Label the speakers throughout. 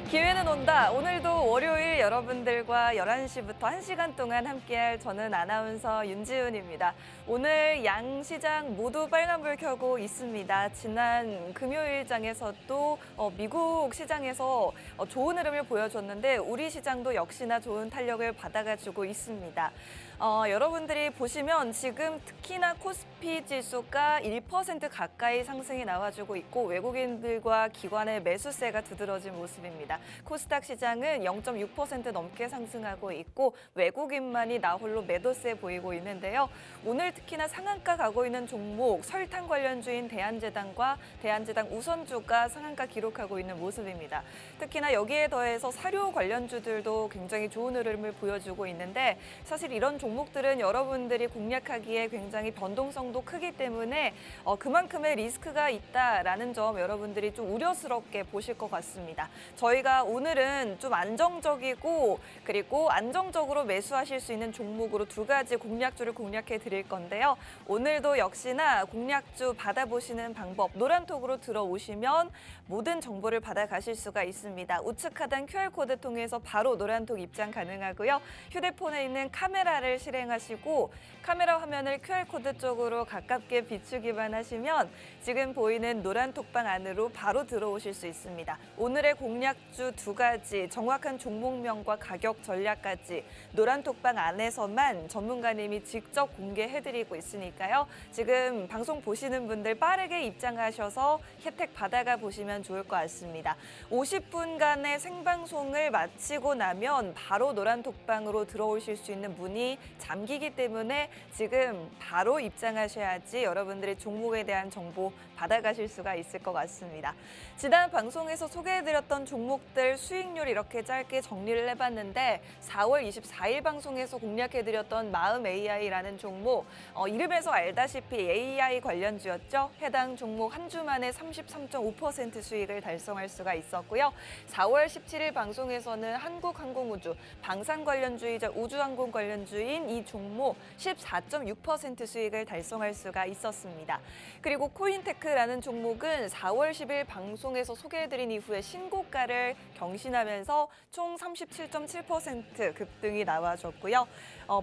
Speaker 1: 기회는 온다. 오늘도 월요일 여러분들과 11시부터 1시간 동안 함께할 저는 아나운서 윤지훈입니다. 오늘 양 시장 모두 빨간불 켜고 있습니다. 지난 금요일장에서도 미국 시장에서 좋은 흐름을 보여줬는데 우리 시장도 역시나 좋은 탄력을 받아가지고 있습니다. 여러분들이 보시면 지금 특히나 코스피 지수가 1% 가까이 상승이 나와주고 있고 외국인들과 기관의 매수세가 두드러진 모습입니다. 코스닥 시장은 0.6% 넘게 상승하고 있고 외국인만이 나홀로 매도세 보이고 있는데요. 오늘 특히나 상한가 가고 있는 종목 설탕 관련주인 대한제당과 대한제당 우선주가 상한가 기록하고 있는 모습입니다. 특히나 여기에 더해서 사료 관련주들도 굉장히 좋은 흐름을 보여주고 있는데 사실 이런 종목들은 여러분들이 공략하기에 굉장히 변동성도 크기 때문에 그만큼의 리스크가 있다라는 점 여러분들이 좀 우려스럽게 보실 것 같습니다. 저희가 오늘은 좀 안정적이고 그리고 안정적으로 매수하실 수 있는 종목으로 두 가지 공략주를 공략해 드릴 건데요. 오늘도 역시나 공략주 받아보시는 방법 노란톡으로 들어오시면 모든 정보를 받아가실 수가 있습니다. 우측 하단 QR코드 통해서 바로 노란톡 입장 가능하고요. 휴대폰에 있는 카메라를 실행하시고 카메라 화면을 QR코드 쪽으로 가깝게 비추기만 하시면 지금 보이는 노란톡방 안으로 바로 들어오실 수 있습니다. 오늘의 공략주 두 가지, 정확한 종목명과 가격 전략까지 노란톡방 안에서만 전문가님이 직접 공개해드리고 있으니까요. 지금 방송 보시는 분들 빠르게 입장하셔서 혜택 받아가 보시면 좋을 것 같습니다. 50분간의 생방송을 마치고 나면 바로 노란톡방으로 들어오실 수 있는 문이 잠기기 때문에 지금 바로 입장하셔야지 여러분들의 종목에 대한 정보 받아가실 수가 있을 것 같습니다. 지난 방송에서 소개해드렸던 종목들 수익률 이렇게 짧게 정리를 해봤는데 4월 24일 방송에서 공략해드렸던 마음 AI라는 종목 이름에서 알다시피 AI 관련주였죠. 해당 종목 한 주 만에 33.5% 수익을 달성할 수가 있었고요. 4월 17일 방송에서는 한국항공우주 방산 관련주이자 우주항공 관련주인 이 종목 14.6% 수익을 달성할 수가 있었습니다. 그리고 코인테크라는 종목은 4월 10일 방송에서 소개해드린 이후에 신고가를 경신하면서 총 37.7% 급등이 나와줬고요.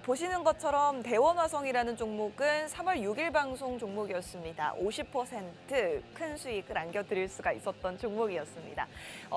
Speaker 1: 보시는 것처럼 대원화성이라는 종목은 3월 6일 방송 종목이었습니다. 50% 큰 수익을 안겨드릴 수가 있었던 종목이었습니다.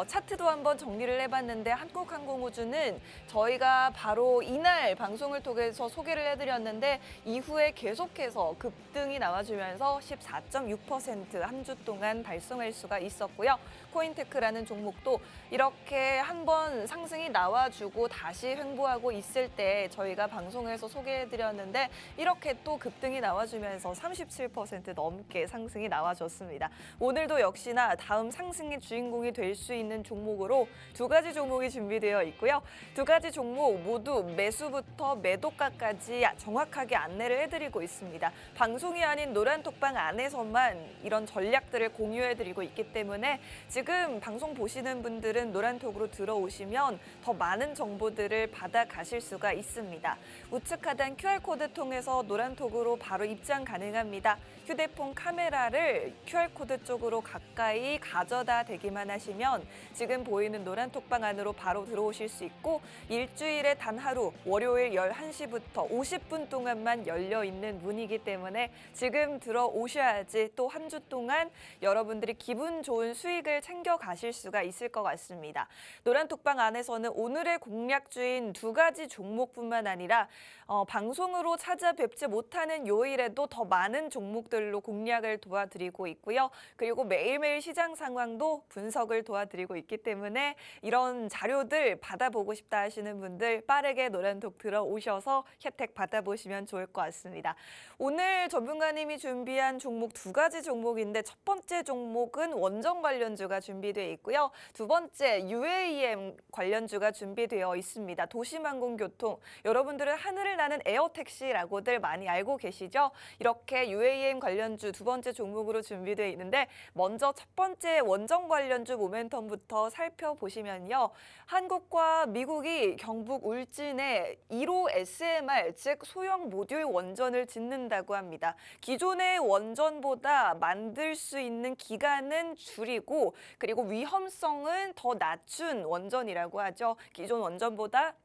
Speaker 1: 차트도 한번 정리를 해봤는데 한국항공우주는 저희가 바로 이날 방송을 통해서 소개를 해드렸는데 이후에 계속해서 급등이 나와주면서 14.6% 한 주 동안 달성할 수가 있었고요. 코인테크라는 종목도 이렇게 한번 상승이 나와주고 다시 횡보하고 있을 때 저희가 방송에서 소개해드렸는데 이렇게 또 급등이 나와주면서 37% 넘게 상승이 나와줬습니다. 오늘도 역시나 다음 상승의 주인공이 될 수 있는 종목으로 두 가지 종목이 준비되어 있고요. 두 가지 종목 모두 매수부터 매도가까지 정확하게 안내를 해드리고 있습니다. 방송이 아닌 노란톡방 안에서만 이런 전략들을 공유해드리고 있기 때문에 지금 방송 보시는 분들은 노란톡으로 들어오시면 더 많은 정보들을 받아가실 수가 있습니다. 우측 하단 QR코드 통해서 노란톡으로 바로 입장 가능합니다. 휴대폰 카메라를 QR코드 쪽으로 가까이 가져다 대기만 하시면 지금 보이는 노란톡방 안으로 바로 들어오실 수 있고 일주일에 단 하루 월요일 11시부터 50분 동안만 열려있는 문이기 때문에 지금 들어오셔야지 또 한 주 동안 여러분들이 기분 좋은 수익을 챙겨가실 수가 있을 것 같습니다. 노란톡방 안에서는 오늘의 공략주인 두 가지 종목뿐만 아니라 방송으로 찾아뵙지 못하는 요일에도 더 많은 종목들로 공략을 도와드리고 있고요. 그리고 매일매일 시장 상황도 분석을 도와드리고 있기 때문에 이런 자료들 받아보고 싶다 하시는 분들 빠르게 노란톡 들어오셔서 혜택 받아보시면 좋을 것 같습니다. 오늘 전문가님이 준비한 종목 두 가지 종목인데 첫 번째 종목은 원전 관련주가 준비되어 있고요. 두 번째 UAM 관련주가 준비되어 있습니다. 도심항공교통, 여러분들은 하늘을 나는 에어택시라고들 많이 알고 계시죠? 이렇게 UAM 관련주 두 번째 종목으로 준비되어 있는데 먼저 첫 번째 원전 관련주 모멘텀부터 살펴보시면요. 한국과 미국이 경북 울진에 1호 SMR, 즉 소형 모듈 원전을 짓는다고 합니다. 기존의 원전보다 만들 수 있는 기간은 줄이고 그리고 위험성은 더 낮춘 원전이라고 하죠. 기존 원전보다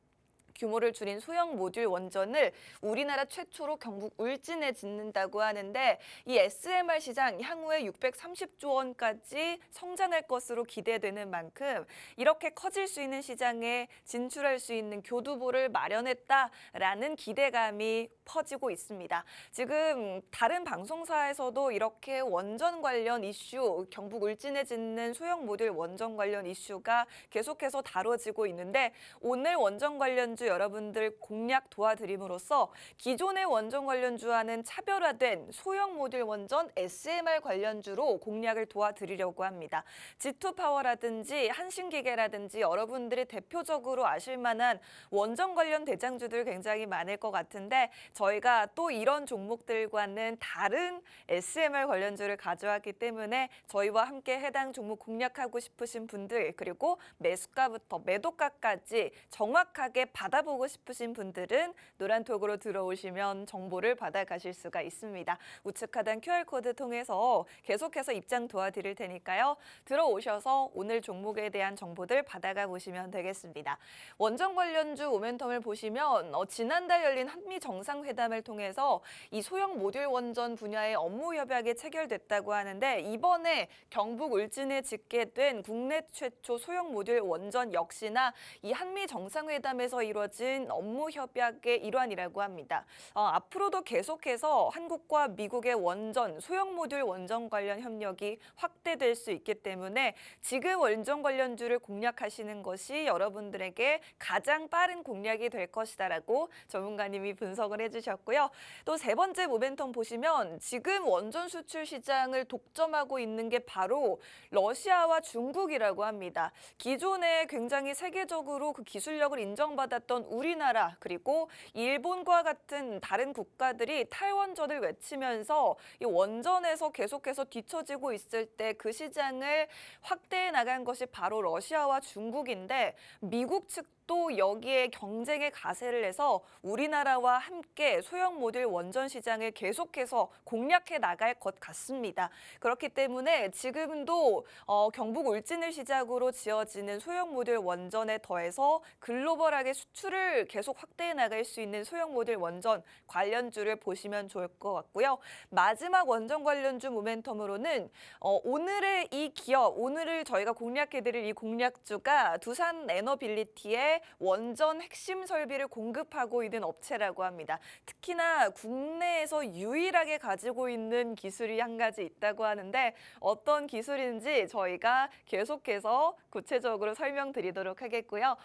Speaker 1: 규모를 줄인 소형 모듈 원전을 우리나라 최초로 경북 울진에 짓는다고 하는데 이 SMR 시장 향후에 630조 원까지 성장할 것으로 기대되는 만큼 이렇게 커질 수 있는 시장에 진출할 수 있는 교두보를 마련했다라는 기대감이 퍼지고 있습니다. 지금 다른 방송사에서도 이렇게 원전 관련 이슈, 경북 울진에 짓는 소형 모듈 원전 관련 이슈가 계속해서 다뤄지고 있는데 오늘 원전 관련주 여러분들 공략 도와드림으로써 기존의 원전 관련주와는 차별화된 소형 모듈 원전 SMR 관련주로 공략을 도와드리려고 합니다. G2파워라든지 한신기계라든지 여러분들이 대표적으로 아실 만한 원전 관련 대장주들 굉장히 많을 것 같은데 저희가 또 이런 종목들과는 다른 SMR 관련주를 가져왔기 때문에 저희와 함께 해당 종목 공략하고 싶으신 분들 그리고 매수가부터 매도가까지 정확하게 받아보고 싶으신 분들은 노란톡으로 들어오시면 정보를 받아가실 수가 있습니다. 우측 하단 QR코드 통해서 계속해서 입장 도와드릴 테니까요. 들어오셔서 오늘 종목에 대한 정보들 받아가 보시면 되겠습니다. 원전 관련주 모멘텀을 보시면 지난달 열린 한미 정상회담을 통해서 이 소형 모듈 원전 분야의 업무 협약이 체결됐다고 하는데 이번에 경북 울진에 짓게 된 국내 최초 소형 모듈 원전 역시나 이 한미 정상회담에서 이루어진 업무 협약의 일환이라고 합니다. 앞으로도 계속해서 한국과 미국의 원전, 소형 모듈 원전 관련 협력이 확대될 수 있기 때문에 지금 원전 관련주를 공략하시는 것이 여러분들에게 가장 빠른 공략이 될 것이다라고 전문가님이 분석을 해주셨고요. 또 세 번째 모멘텀 보시면 지금 원전 수출 시장을 독점하고 있는 게 바로 러시아와 중국이라고 합니다. 기존에 굉장히 세계적으로 그 기술력을 인정받았던 우리나라 그리고 일본과 같은 다른 국가들이 탈원전을 외치면서 이 원전에서 계속해서 뒤처지고 있을 때 그 시장을 확대해 나간 것이 바로 러시아와 중국인데 미국 측도 여기에 경쟁에 가세를 해서 우리나라와 함께 소형 모듈 원전 시장을 계속해서 공략해 나갈 것 같습니다. 그렇기 때문에 지금도 경북 울진을 시작으로 지어지는 소형 모듈 원전에 더해서 글로벌하게 수출을 계속 확대해 나갈 수 있는 소형 모듈 원전 관련주를 보시면 좋을 것 같고요. 마지막 원전 관련주 모멘텀으로는 오늘의 이 기업, 오늘을 저희가 공략해드릴 이 공략주가 두산 에너빌리티의 원전 핵심 설비를 공급하고 있는 업체라고 합니다. 특히나 국내에서 유일하게 가지고 있는 기술이 한 가지 있다고 하는데 어떤 기술인지 저희가 계속해서 구체적으로 설명드리도록 하겠고요.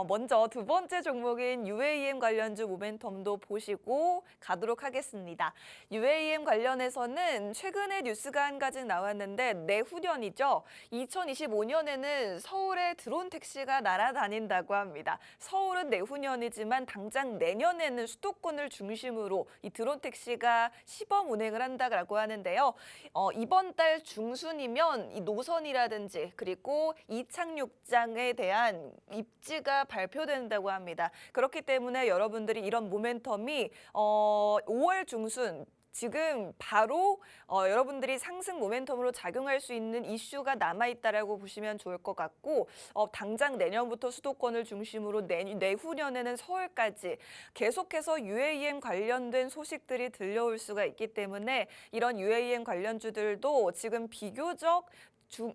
Speaker 1: 먼저 두 번째 종목인 UAM 관련주 모멘텀도 보시고 가도록 하겠습니다. UAM 관련해서는 최근에 뉴스가 한 가지 나왔는데 내후년이죠. 2025년에는 서울에 드론 택시가 날아다닌다고 합니다. 서울은 내후년이지만 당장 내년에는 수도권을 중심으로 이 드론 택시가 시범 운행을 한다고 하는데요. 이번 달 중순이면 이 노선이라든지 그리고 이착륙장에 대한 입지가 발표된다고 합니다. 그렇기 때문에 여러분들이 이런 모멘텀이 5월 중순 지금 바로 여러분들이 상승 모멘텀으로 작용할 수 있는 이슈가 남아있다라고 보시면 좋을 것 같고 당장 내년부터 수도권을 중심으로 내후년에는 서울까지 계속해서 UAM 관련된 소식들이 들려올 수가 있기 때문에 이런 UAM 관련주들도 지금 비교적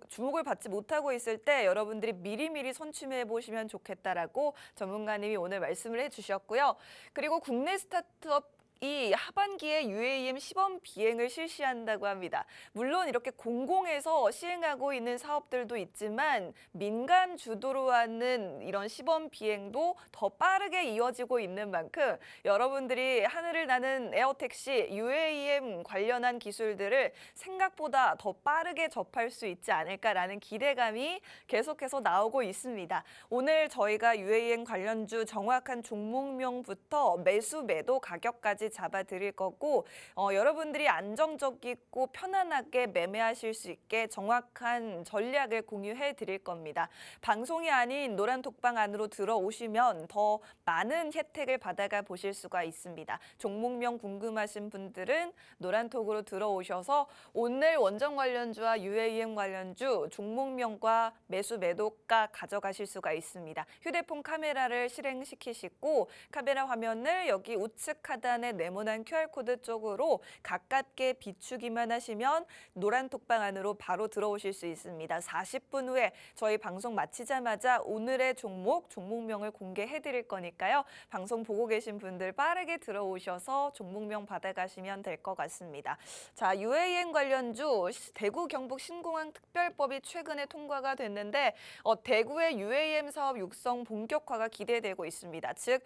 Speaker 1: 주목을 받지 못하고 있을 때 여러분들이 미리미리 선취해 보시면 좋겠다라고 전문가님이 오늘 말씀을 해주셨고요. 그리고 국내 스타트업 이 하반기에 UAM 시범 비행을 실시한다고 합니다. 물론 이렇게 공공에서 시행하고 있는 사업들도 있지만 민간 주도로 하는 이런 시범 비행도 더 빠르게 이어지고 있는 만큼 여러분들이 하늘을 나는 에어택시, UAM 관련한 기술들을 생각보다 더 빠르게 접할 수 있지 않을까라는 기대감이 계속해서 나오고 있습니다. 오늘 저희가 UAM 관련주 정확한 종목명부터 매수 매도 가격까지 잡아드릴 거고 여러분들이 안정적이고 편안하게 매매하실 수 있게 정확한 전략을 공유해 드릴 겁니다. 방송이 아닌 노란톡방 안으로 들어오시면 더 많은 혜택을 받아가 보실 수가 있습니다. 종목명 궁금하신 분들은 노란톡으로 들어오셔서 오늘 원정 관련주와 UAM 관련주 종목명과 매수 매도가 가져가실 수가 있습니다. 휴대폰 카메라를 실행시키시고 카메라 화면을 여기 우측 하단의 네모난 QR코드 쪽으로 가깝게 비추기만 하시면 노란톡방 안으로 바로 들어오실 수 있습니다. 40분 후에 저희 방송 마치자마자 오늘의 종목명을 공개해 드릴 거니까요. 방송 보고 계신 분들 빠르게 들어오셔서 종목명 받아가시면 될 것 같습니다. 자, UAM 관련주 대구 경북 신공항 특별법이 최근에 통과가 됐는데 대구의 UAM 사업 육성 본격화가 기대되고 있습니다. 즉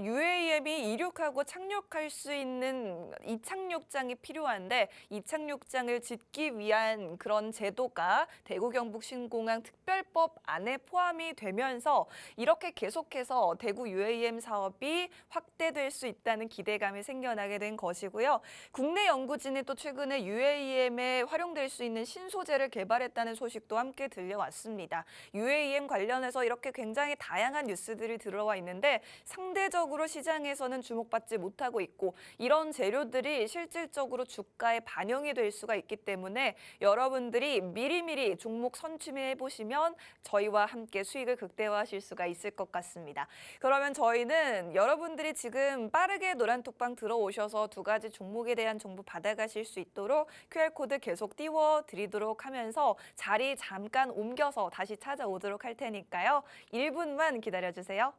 Speaker 1: UAM이 이륙하고 착륙할 수 있는 이착륙장이 필요한데 이착륙장을 짓기 위한 그런 제도가 대구 경북 신공항 특별법 안에 포함이 되면서 이렇게 계속해서 대구 UAM 사업이 확대될 수 있다는 기대감이 생겨나게 된 것이고요. 국내 연구진이 또 최근에 UAM에 활용될 수 있는 신소재를 개발했다는 소식도 함께 들려왔습니다. UAM 관련해서 이렇게 굉장히 다양한 뉴스들이 들어와 있는데 상대적으로 시장에서는 주목받지 못하고 있고 이런 재료들이 실질적으로 주가에 반영이 될 수가 있기 때문에 여러분들이 미리미리 종목 선취해 보시면 저희와 함께 수익을 극대화하실 수가 있을 것 같습니다. 그러면 저희는 여러분들이 지금 빠르게 노란톡방 들어오셔서 두 가지 종목에 대한 정보 받아가실 수 있도록 QR코드 계속 띄워드리도록 하면서 자리 잠깐 옮겨서 다시 찾아오도록 할 테니까요. 1분만 기다려주세요.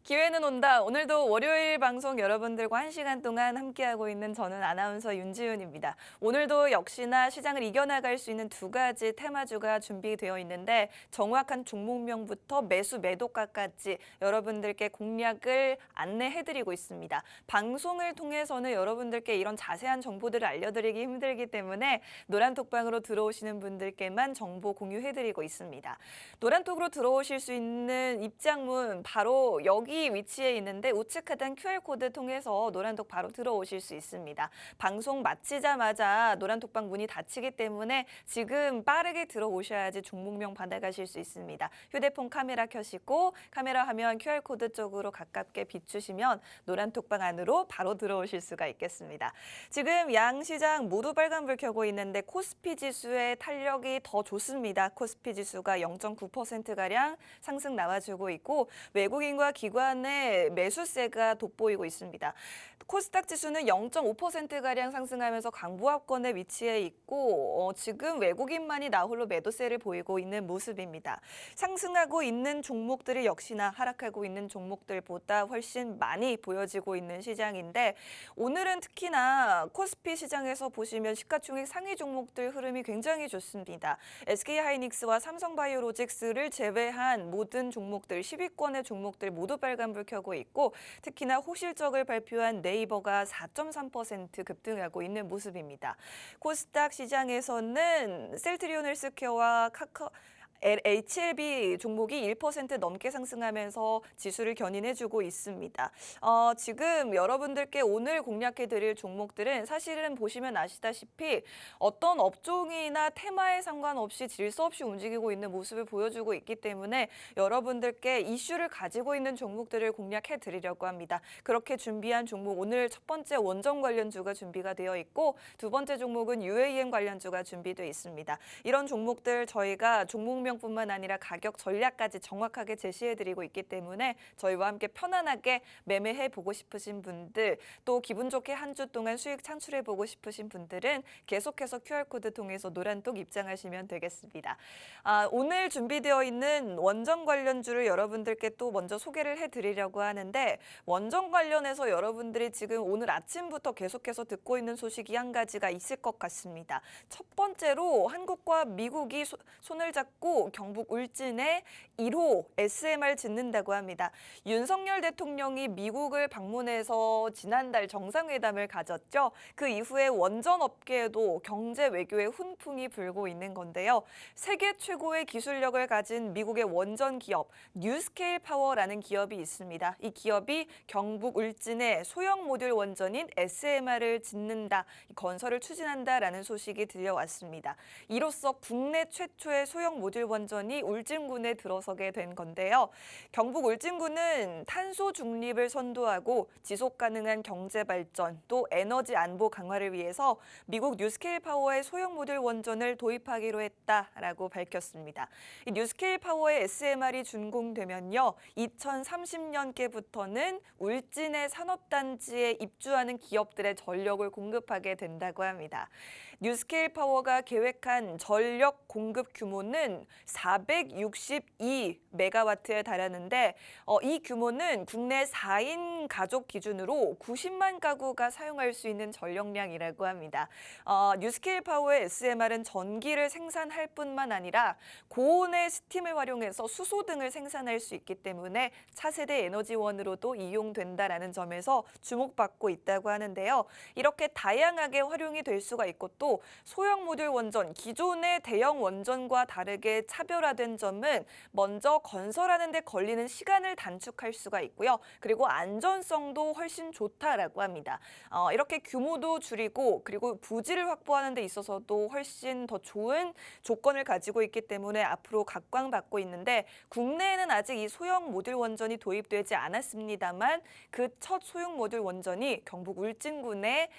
Speaker 1: 기회는 온다. 오늘도 월요일 방송 여러분들과 1시간 동안 함께하고 있는 저는 아나운서 윤지윤입니다. 오늘도 역시나 시장을 이겨나갈 수 있는 두 가지 테마주가 준비되어 있는데 정확한 종목명부터 매수 매도가까지 여러분들께 공략을 안내해드리고 있습니다. 방송을 통해서는 여러분들께 이런 자세한 정보들을 알려드리기 힘들기 때문에 노란톡방으로 들어오시는 분들께만 정보 공유해드리고 있습니다. 노란톡으로 들어오실 수 있는 입장문 바로 여기 위치에 있는데 우측 하단 QR코드 통해서 노란톡 바로 들어오실 수 있습니다. 방송 마치자마자 노란톡방 문이 닫히기 때문에 지금 빠르게 들어오셔야지 종목명 받아가실 수 있습니다. 휴대폰 카메라 켜시고 카메라 화면 QR코드 쪽으로 가깝게 비추시면 노란톡방 안으로 바로 들어오실 수가 있겠습니다. 지금 양 시장 모두 빨간불 켜고 있는데 코스피 지수의 탄력이 더 좋습니다. 코스피 지수가 0.9%가량 상승 나와주고 있고 외국인과 기관의 매수세가 돋보이고 있습니다. 코스닥 지수는 0.5%가량 상승하면서 강보합권에 위치해 있고 지금 외국인만이 나홀로 매도세를 보이고 있는 모습입니다. 상승하고 있는 종목들이 역시나 하락하고 있는 종목들보다 훨씬 많이 보여지고 있는 시장인데 오늘은 특히나 코스피 시장에서 보시면 시가총액 상위 종목들 흐름이 굉장히 좋습니다. SK하이닉스와 삼성바이오로직스를 제외한 모든 종목들 10위권의 종목들 모두 빨간불 켜고 있고 특히나 호실적을 발표한 네이버가 4.3% 급등하고 있는 모습입니다. 코스닥 시장에서는 셀트리온 헬스케어와 HLB 종목이 1% 넘게 상승하면서 지수를 견인해주고 있습니다. 지금 여러분들께 오늘 공략해드릴 종목들은 사실은 보시면 아시다시피 어떤 업종이나 테마에 상관없이 질서 없이 움직이고 있는 모습을 보여주고 있기 때문에 여러분들께 이슈를 가지고 있는 종목들을 공략해드리려고 합니다. 그렇게 준비한 종목 오늘 첫 번째 원전 관련주가 준비가 되어 있고 두 번째 종목은 UAM 관련주가 준비되어 있습니다. 이런 종목들 저희가 종목명뿐만 아니라 가격 전략까지 정확하게 제시해드리고 있기 때문에 저희와 함께 편안하게 매매해보고 싶으신 분들 또 기분 좋게 한 주 동안 수익 창출해보고 싶으신 분들은 계속해서 QR코드 통해서 노란톡 입장하시면 되겠습니다. 오늘 준비되어 있는 원전 관련주를 여러분들께 또 먼저 소개를 해드리려고 하는데 원전 관련해서 여러분들이 지금 오늘 아침부터 계속해서 듣고 있는 소식이 한 가지가 있을 것 같습니다. 첫 번째로 한국과 미국이 손을 잡고 경북 울진에 1호 SMR 짓는다고 합니다. 윤석열 대통령이 미국을 방문해서 지난달 정상회담을 가졌죠. 그 이후에 원전 업계에도 경제 외교의 훈풍이 불고 있는 건데요. 세계 최고의 기술력을 가진 미국의 원전 기업 뉴스케일 파워라는 기업이 있습니다. 이 기업이 경북 울진에 소형 모듈 원전인 SMR을 짓는다, 건설을 추진한다라는 소식이 들려왔습니다. 이로써 국내 최초의 소형 모듈 원전이 울진군에 들어서게 된 건데요. 경북 울진군은 탄소 중립을 선도하고 지속 가능한 경제 발전 또 에너지 안보 강화를 위해서 미국 뉴스케일 파워의 소형 모듈 원전을 도입하기로 했다라고 밝혔습니다. 이 뉴스케일 파워의 SMR이 준공되면요, 2030년께부터는 울진의 산업단지에 입주하는 기업들의 전력을 공급하게 된다고 합니다. 뉴스케일 파워가 계획한 전력 공급 규모는 462메가와트에 달하는데 이 규모는 국내 4인 가족 기준으로 90만 가구가 사용할 수 있는 전력량이라고 합니다. 뉴스케일 파워의 SMR은 전기를 생산할 뿐만 아니라 고온의 스팀을 활용해서 수소 등을 생산할 수 있기 때문에 차세대 에너지원으로도 이용된다라는 점에서 주목받고 있다고 하는데요. 이렇게 다양하게 활용이 될 수가 있고 또 소형 모듈 원전, 기존의 대형 원전과 다르게 차별화된 점은 먼저 건설하는 데 걸리는 시간을 단축할 수가 있고요. 그리고 안전성도 훨씬 좋다라고 합니다. 이렇게 규모도 줄이고 그리고 부지를 확보하는 데 있어서도 훨씬 더 좋은 조건을 가지고 있기 때문에 앞으로 각광받고 있는데 국내에는 아직 이 소형 모듈 원전이 도입되지 않았습니다만 그 첫 소형 모듈 원전이 경북 울진군에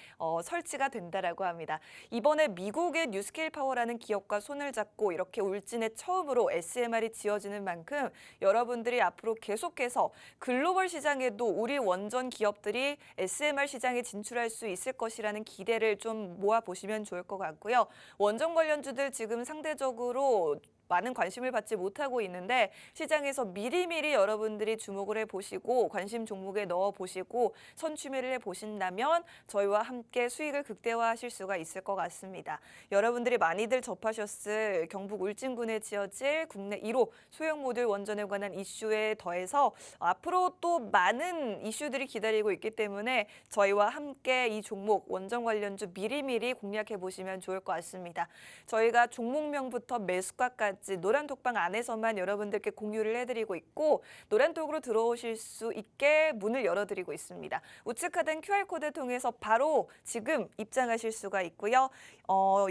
Speaker 1: 설치가 된다라고 합니다. 이번에 미국의 뉴스케일 파워라는 기업과 손을 잡고 이렇게 울진에 처음으로 SMR이 지어지는 만큼 여러분들이 앞으로 계속해서 글로벌 시장에도 우리 원전 기업들이 SMR 시장에 진출할 수 있을 것이라는 기대를 좀 모아보시면 좋을 것 같고요. 원전 관련주들 지금 상대적으로 많은 관심을 받지 못하고 있는데 시장에서 미리미리 여러분들이 주목을 해보시고 관심 종목에 넣어보시고 선취매를 해보신다면 저희와 함께 수익을 극대화하실 수가 있을 것 같습니다. 여러분들이 많이들 접하셨을 경북 울진군에 지어질 국내 1호 소형 모듈 원전에 관한 이슈에 더해서 앞으로 또 많은 이슈들이 기다리고 있기 때문에 저희와 함께 이 종목 원전 관련주 미리미리 공략해보시면 좋을 것 같습니다. 저희가 종목명부터 매수가까지 노란톡방 안에서만 여러분들께 공유를 해드리고 있고 노란톡으로 들어오실 수 있게 문을 열어드리고 있습니다. 우측 하단 QR코드 통해서 바로 지금 입장하실 수가 있고요.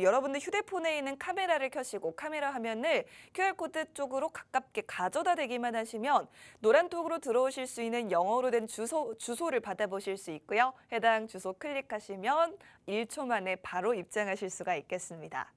Speaker 1: 여러분들 휴대폰에 있는 카메라를 켜시고 카메라 화면을 QR코드 쪽으로 가깝게 가져다 대기만 하시면 노란톡으로 들어오실 수 있는 영어로 된 주소를 받아보실 수 있고요. 해당 주소 클릭하시면 1초 만에 바로 입장하실 수가 있겠습니다.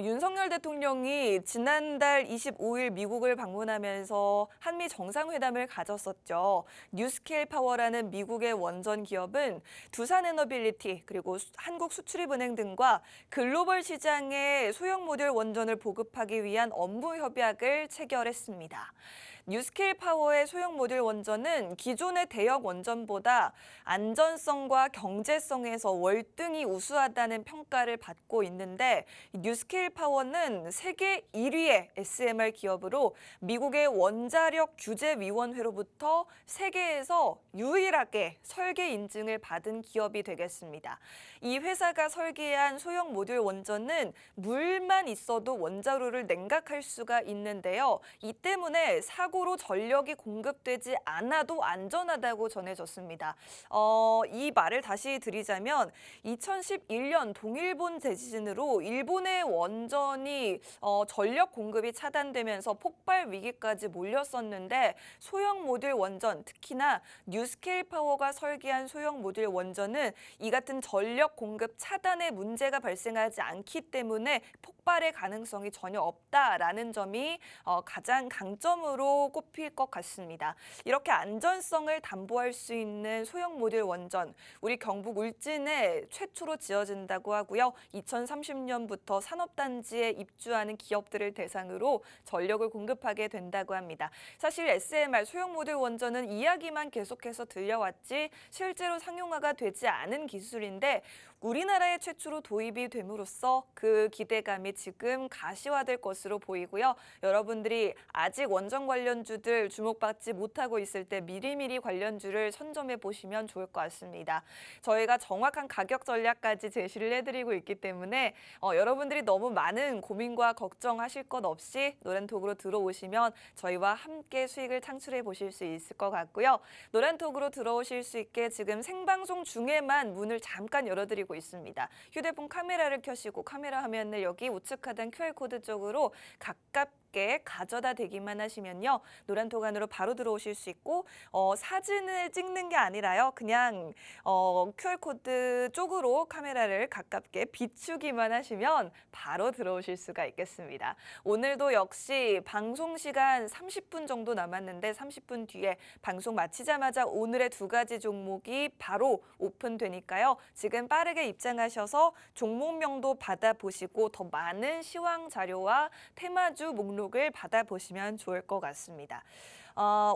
Speaker 1: 윤석열 대통령이 지난달 25일 미국을 방문하면서 한미 정상회담을 가졌었죠. 뉴스케일 파워라는 미국의 원전 기업은 두산에너빌리티 그리고 한국수출입은행 등과 글로벌 시장에 소형 모듈 원전을 보급하기 위한 업무 협약을 체결했습니다. 뉴스케일 파워의 소형 모듈 원전은 기존의 대역 원전보다 안전성과 경제성에서 월등히 우수하다는 평가를 받고 있는데 뉴스케일 뉴스케일 파워는 세계 1위의 SMR 기업으로 미국의 원자력 규제위원회로부터 세계에서 유일하게 설계 인증을 받은 기업이 되겠습니다. 이 회사가 설계한 소형 모듈 원전은 물만 있어도 원자로를 냉각할 수가 있는데요. 이 때문에 사고로 전력이 공급되지 않아도 안전하다고 전해졌습니다. 이 말을 다시 드리자면 2011년 동일본 대지진으로 일본의 원전이 전력 공급이 차단되면서 폭발 위기까지 몰렸었는데 소형 모듈 원전, 특히나 뉴스케일 파워가 설계한 소형 모듈 원전은 이 같은 전력 공급 차단의 문제가 발생하지 않기 때문에 폭발의 가능성이 전혀 없다라는 점이 가장 강점으로 꼽힐 것 같습니다. 이렇게 안전성을 담보할 수 있는 소형 모듈 원전, 우리 경북 울진에 최초로 지어진다고 하고요. 2030년부터 산업단지에 입주하는 기업들을 대상으로 전력을 공급하게 된다고 합니다. 사실 SMR 소형 모듈 원전은 이야기만 계속해서 들려왔지 실제로 상용화가 되지 않은 기술인데 우리나라에 최초로 도입이 됨으로써 그 기대감이 지금 가시화될 것으로 보이고요. 여러분들이 아직 원전 관련주들 주목받지 못하고 있을 때 미리미리 관련주를 선점해 보시면 좋을 것 같습니다. 저희가 정확한 가격 전략까지 제시를 해드리고 있기 때문에 여러분들이 너무 많은 고민과 걱정하실 것 없이 노란톡으로 들어오시면 저희와 함께 수익을 창출해 보실 수 있을 것 같고요. 노란톡으로 들어오실 수 있게 지금 생방송 중에만 문을 잠깐 열어드리고 있습니다. 휴대폰 카메라를 켜시고 카메라 화면을 여기 우측 하단 QR코드 쪽으로 가깝게 가져다 대기만 하시면요. 노란톡 안으로 바로 들어오실 수 있고 사진을 찍는 게 아니라요. 그냥 QR코드 쪽으로 카메라를 가깝게 비추기만 하시면 바로 들어오실 수가 있겠습니다. 오늘도 역시 방송 시간 30분 정도 남았는데 30분 뒤에 방송 마치자마자 오늘의 두 가지 종목이 바로 오픈되니까요. 지금 빠르게 입장하셔서 종목명도 받아보시고 더 많은 시황 자료와 테마주 목록을 받아보시면 좋을 것 같습니다.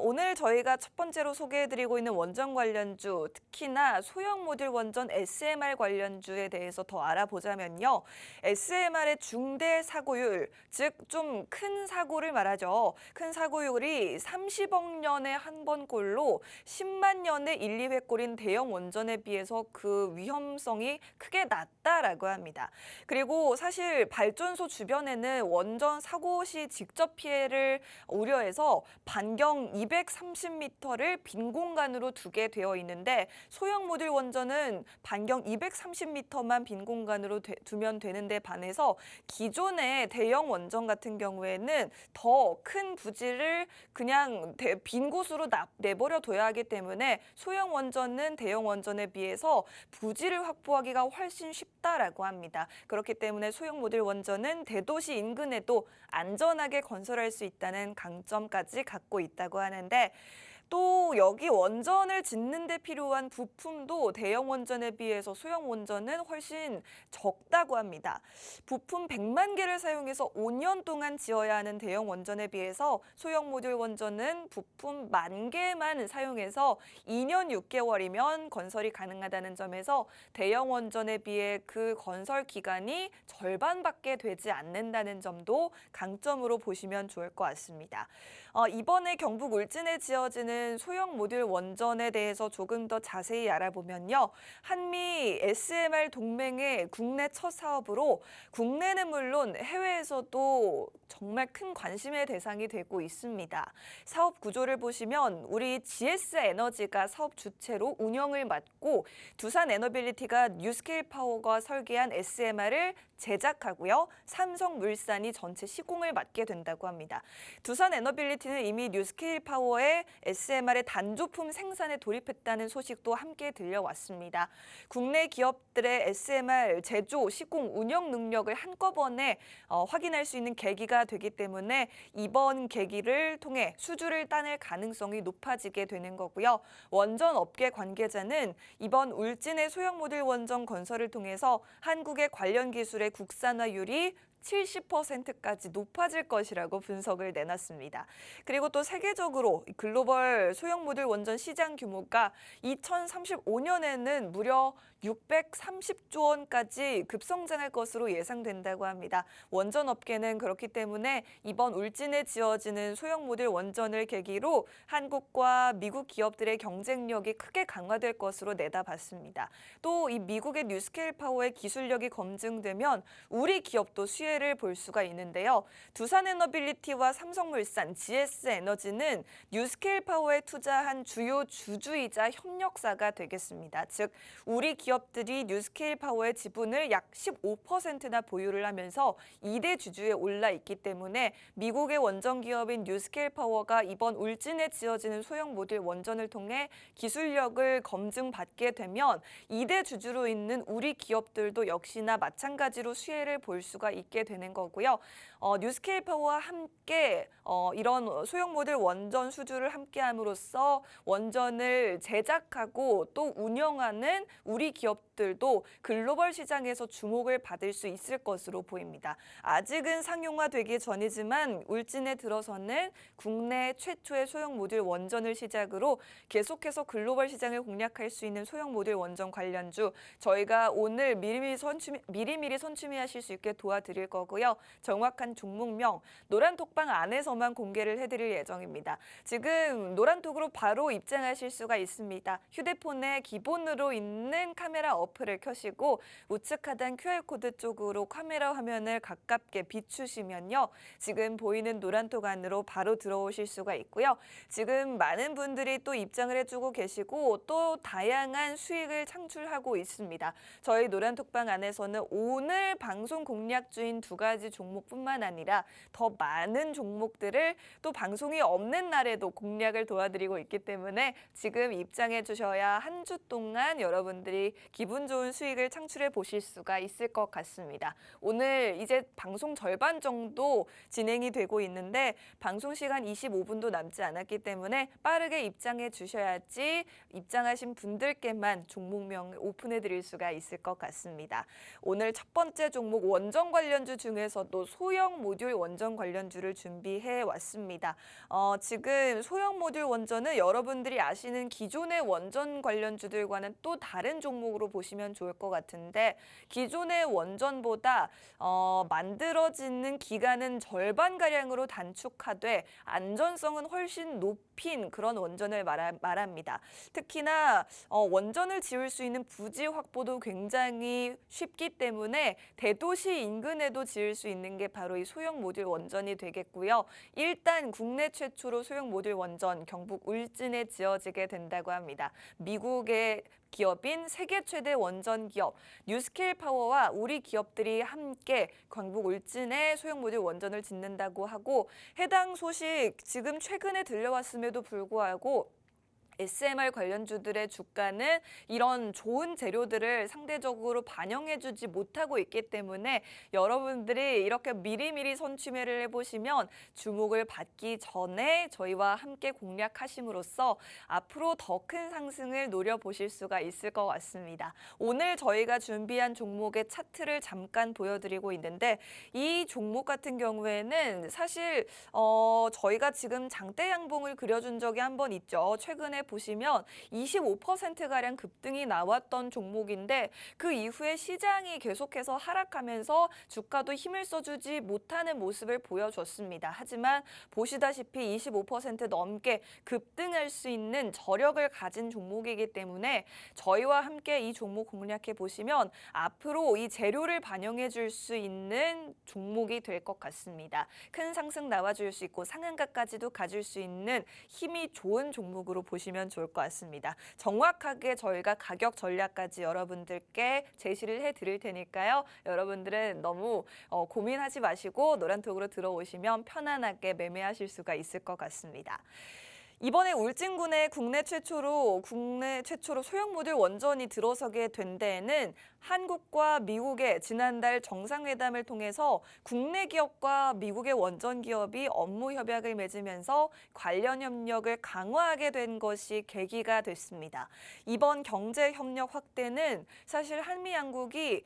Speaker 1: 오늘 저희가 첫 번째로 소개해드리고 있는 원전 관련주, 특히나 소형 모듈 원전 SMR 관련주에 대해서 더 알아보자면요. SMR의 중대 사고율, 즉 좀 큰 사고를 말하죠. 큰 사고율이 30억 년에 한 번꼴로 10만 년에 1, 2회꼴인 대형 원전에 비해서 그 위험성이 크게 낮다라고 합니다. 그리고 사실 발전소 주변에는 원전 사고 시 직접 피해를 우려해서 반경 230m를 빈 공간으로 두게 되어 있는데 소형 모듈 원전은 반경 230m만 빈 공간으로 두면 되는데 반해서 기존의 대형 원전 같은 경우에는 더 큰 부지를 그냥 빈 곳으로 내버려 둬야 하기 때문에 소형 원전은 대형 원전에 비해서 부지를 확보하기가 훨씬 쉽다라고 합니다. 그렇기 때문에 소형 모듈 원전은 대도시 인근에도 안전하게 건설할 수 있다는 강점까지 갖고 있다고 하는데 또 여기 원전을 짓는 데 필요한 부품도 대형 원전에 비해서 소형 원전은 훨씬 적다고 합니다. 부품 100만 개를 사용해서 5년 동안 지어야 하는 대형 원전에 비해서 소형 모듈 원전은 부품 10,000개만 사용해서 2년 6개월이면 건설이 가능하다는 점에서 대형 원전에 비해 그 건설 기간이 절반밖에 되지 않는다는 점도 강점으로 보시면 좋을 것 같습니다. 이번에 경북 울진에 지어지는 소형 모듈 원전에 대해서 조금 더 자세히 알아보면요. 한미 SMR 동맹의 국내 첫 사업으로 국내는 물론 해외에서도 정말 큰 관심의 대상이 되고 있습니다. 사업 구조를 보시면 우리 GS 에너지가 사업 주체로 운영을 맡고 두산 에너빌리티가 뉴스케일 파워가 설계한 SMR을 제작하고요. 삼성물산이 전체 시공을 맡게 된다고 합니다. 두산 에너빌리티는 이미 뉴스케일 파워의 SMR의 단조품 생산에 돌입했다는 소식도 함께 들려왔습니다. 국내 기업들의 SMR 제조, 시공, 운영 능력을 한꺼번에 확인할 수 있는 계기가 되기 때문에 이번 계기를 통해 수주를 따낼 가능성이 높아지게 되는 거고요. 원전 업계 관계자는 이번 울진의 소형 모듈 원전 건설을 통해서 한국의 관련 기술의 국산화율이 70%까지 높아질 것이라고 분석을 내놨습니다. 그리고 또 세계적으로 글로벌 소형 모듈 원전 시장 규모가 2035년에는 무려 630조 원까지 급성장할 것으로 예상된다고 합니다. 원전 업계는 그렇기 때문에 이번 울진에 지어지는 소형 모듈 원전을 계기로 한국과 미국 기업들의 경쟁력이 크게 강화될 것으로 내다봤습니다. 또 이 미국의 뉴스케일 파워의 기술력이 검증되면 우리 기업도 수혜를 볼 수가 있는데요. 두산에너빌리티와 삼성물산, GS에너지는 뉴스케일 파워에 투자한 주요 주주이자 협력사가 되겠습니다. 즉 우리 기업들이 뉴스케일 파워의 지분을 약 15%나 보유를 하면서 2대 주주에 올라 있기 때문에 미국의 원전 기업인 뉴스케일 파워가 이번 울진에 지어지는 소형 모듈 원전을 통해 기술력을 검증받게 되면 2대 주주로 있는 우리 기업들도 역시나 마찬가지로 수혜를 볼 수가 있게 되는 거고요. 뉴스케일 파워와 함께 이런 소형 모듈 원전 수주를 함께함으로써 원전을 제작하고 또 운영하는 우리 기업들도 글로벌 시장에서 주목을 받을 수 있을 것으로 보입니다. 아직은 상용화되기 전이지만 울진에 들어서는 국내 최초의 소형 모듈 원전을 시작으로 계속해서 글로벌 시장을 공략할 수 있는 소형 모듈 원전 관련주 저희가 오늘 미리미리 선추미하실 수 있게 도와드릴 거고요. 정확한 종목명 노란톡방 안에서만 공개를 해드릴 예정입니다. 지금 노란톡으로 바로 입장하실 수가 있습니다. 휴대폰에 기본으로 있는 카메라 어플을 켜시고 우측 하단 QR코드 쪽으로 카메라 화면을 가깝게 비추시면요. 지금 보이는 노란톡 안으로 바로 들어오실 수가 있고요. 지금 많은 분들이 또 입장을 해주고 계시고 또 다양한 수익을 창출하고 있습니다. 저희 노란톡방 안에서는 오늘 방송 공략주인 2가지 종목뿐만 아니라 더 많은 종목들을 또 방송이 없는 날에도 공략을 도와드리고 있기 때문에 지금 입장해 주셔야 한 주 동안 여러분들이 기분 좋은 수익을 창출해 보실 수가 있을 것 같습니다. 오늘 이제 방송 절반 정도 진행이 되고 있는데 방송 시간 25분도 남지 않았기 때문에 빠르게 입장해 주셔야지 입장하신 분들께만 종목명을 오픈해 드릴 수가 있을 것 같습니다. 오늘 첫 번째 종목 원전 관련주 중에서도 소형 모듈 원전 관련주를 준비해 왔습니다. 지금 소형 모듈 원전은 여러분들이 아시는 기존의 원전 관련주들과는 또 다른 종목으로 보시면 좋을 것 같은데 기존의 원전보다 만들어지는 기간은 절반가량으로 단축하되 안전성은 훨씬 높인 그런 원전을 말합니다. 특히나 원전을 지을 수 있는 부지 확보도 굉장히 쉽기 때문에 대도시 인근에도 지을 수 있는 게 바로 이 소형 모듈 원전이 되겠고요. 일단 국내 최초로 소형 모듈 원전 경북 울진에 지어지게 된다고 합니다. 미국의 기업인 세계 최대 원전 기업 뉴스케일 파워와 우리 기업들이 함께 경북 울진에 소형 모듈 원전을 짓는다고 하고 해당 소식 지금 최근에 들려왔음에도 불구하고 SMR 관련주들의 주가는 이런 좋은 재료들을 상대적으로 반영해주지 못하고 있기 때문에 여러분들이 이렇게 미리미리 선취매를 해보시면 주목을 받기 전에 저희와 함께 공략하심으로써 앞으로 더 큰 상승을 노려보실 수가 있을 것 같습니다. 오늘 저희가 준비한 종목의 차트를 잠깐 보여드리고 있는데 이 종목 같은 경우에는 사실 저희가 지금 장대 양봉을 그려준 적이 한 번 있죠. 최근에 보시면 25%가량 급등이 나왔던 종목인데 그 이후에 시장이 계속해서 하락하면서 주가도 힘을 써주지 못하는 모습을 보여줬습니다. 하지만 보시다시피 25% 넘게 급등할 수 있는 저력을 가진 종목이기 때문에 저희와 함께 이 종목 공략해 보시면 앞으로 이 재료를 반영해 줄 수 있는 종목이 될 것 같습니다. 큰 상승 나와줄 수 있고 상한가까지도 가질 수 있는 힘이 좋은 종목으로 보시면 좋을 것 같습니다. 정확하게 저희가 가격 전략까지 여러분들께 제시를 해드릴 테니까요. 여러분들은 너무 고민하지 마시고 노란톡으로 들어오시면 편안하게 매매하실 수가 있을 것 같습니다. 이번에 울진군에 국내 최초로 소형 모듈 원전이 들어서게 된 데에는 한국과 미국의 지난달 정상회담을 통해서 국내 기업과 미국의 원전 기업이 업무 협약을 맺으면서 관련 협력을 강화하게 된 것이 계기가 됐습니다. 이번 경제 협력 확대는 사실 한미 양국이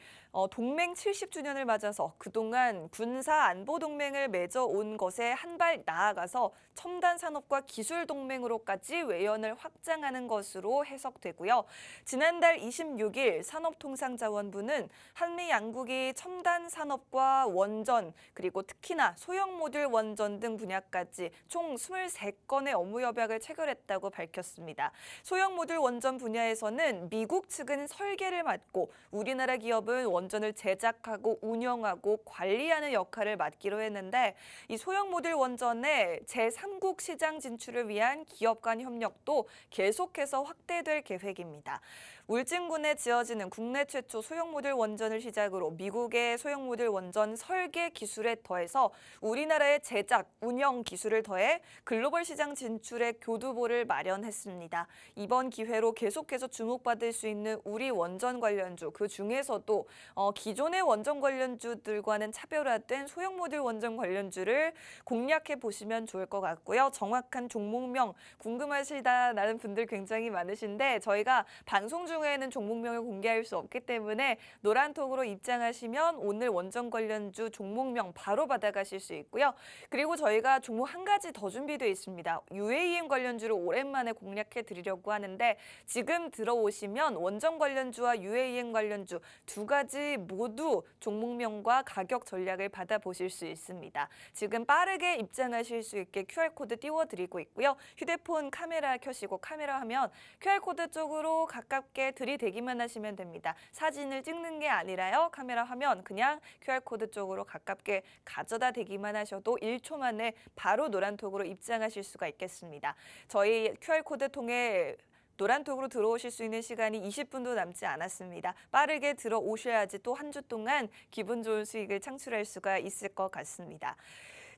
Speaker 1: 동맹 70주년을 맞아서 그동안 군사 안보 동맹을 맺어온 것에 한 발 나아가서 첨단 산업과 기술 동맹으로까지 외연을 확장하는 것으로 해석되고요. 지난달 26일 산업통상자원부는 한미 양국이 첨단 산업과 원전, 그리고 특히나 소형 모듈 원전 등 분야까지 총 23건의 업무 협약을 체결했다고 밝혔습니다. 소형 모듈 원전 분야에서는 미국 측은 설계를 맡고 우리나라 기업은 원전을 제작하고 운영하고 관리하는 역할을 맡기로 했는데, 이 소형 모듈 원전의 제3국 시장 진출을 위한 기업 간 협력도 계속해서 확대될 계획입니다. 울진군에 지어지는 국내 최초 소형 모듈 원전을 시작으로 미국의 소형 모듈 원전 설계 기술에 더해서 우리나라의 제작, 운영 기술을 더해 글로벌 시장 진출의 교두보를 마련했습니다. 이번 기회로 계속해서 주목받을 수 있는 우리 원전 관련주, 그 중에서도 기존의 원전 관련주들과는 차별화된 소형 모듈 원전 관련주를 공략해 보시면 좋을 것 같고요. 정확한 종목명 궁금하시다라는 분들 굉장히 많으신데, 저희가 방송 중에는 종목명을 공개할 수 없기 때문에 노란톡으로 입장하시면 오늘 원전 관련주 종목명 바로 받아가실 수 있고요. 그리고 저희가 종목 한 가지 더 준비되어 있습니다. UAM 관련주를 오랜만에 공략해 드리려고 하는데, 지금 들어오시면 원전 관련주와 UAM 관련주 두 가지 모두 종목명과 가격 전략을 받아보실 수 있습니다. 지금 빠르게 입장하실 수 있게 QR코드 띄워드리고 있고요. 휴대폰 카메라 켜시고 카메라 화면 QR코드 쪽으로 가깝게 들이대기만 하시면 됩니다. 사진을 찍는 게 아니라요. 카메라 화면 그냥 QR코드 쪽으로 가깝게 가져다 대기만 하셔도 1초 만에 바로 노란톡으로 입장하실 수가 있겠습니다. 저희 QR코드 통해 노란톡으로 들어오실 수 있는 시간이 20분도 남지 않았습니다. 빠르게 들어오셔야지 또 한 주 동안 기분 좋은 수익을 창출할 수가 있을 것 같습니다.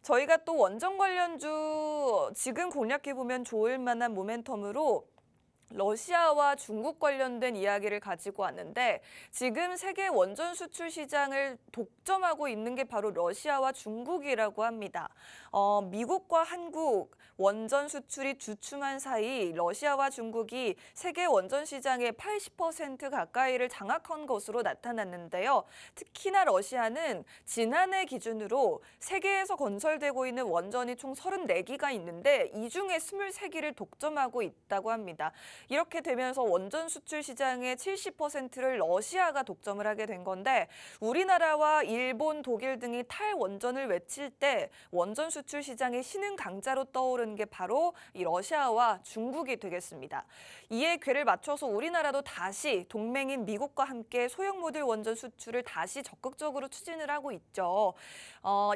Speaker 1: 저희가 또 원전 관련주 지금 공략해보면 좋을 만한 모멘텀으로 러시아와 중국 관련된 이야기를 가지고 왔는데, 지금 세계 원전 수출 시장을 독점하고 있는 게 바로 러시아와 중국이라고 합니다. 미국과 한국 원전 수출이 주춤한 사이 러시아와 중국이 세계 원전 시장의 80% 가까이를 장악한 것으로 나타났는데요. 특히나 러시아는 지난해 기준으로 세계에서 건설되고 있는 원전이 총 34기가 있는데 이 중에 23기를 독점하고 있다고 합니다. 이렇게 되면서 원전 수출 시장의 70%를 러시아가 독점을 하게 된 건데, 우리나라와 일본, 독일 등이 탈원전을 외칠 때 원전 수출 시장의 신흥 강자로 떠오르는 게 바로 이 러시아와 중국이 되겠습니다. 이에 궤를 맞춰서 우리나라도 다시 동맹인 미국과 함께 소형 모듈 원전 수출을 다시 적극적으로 추진을 하고 있죠.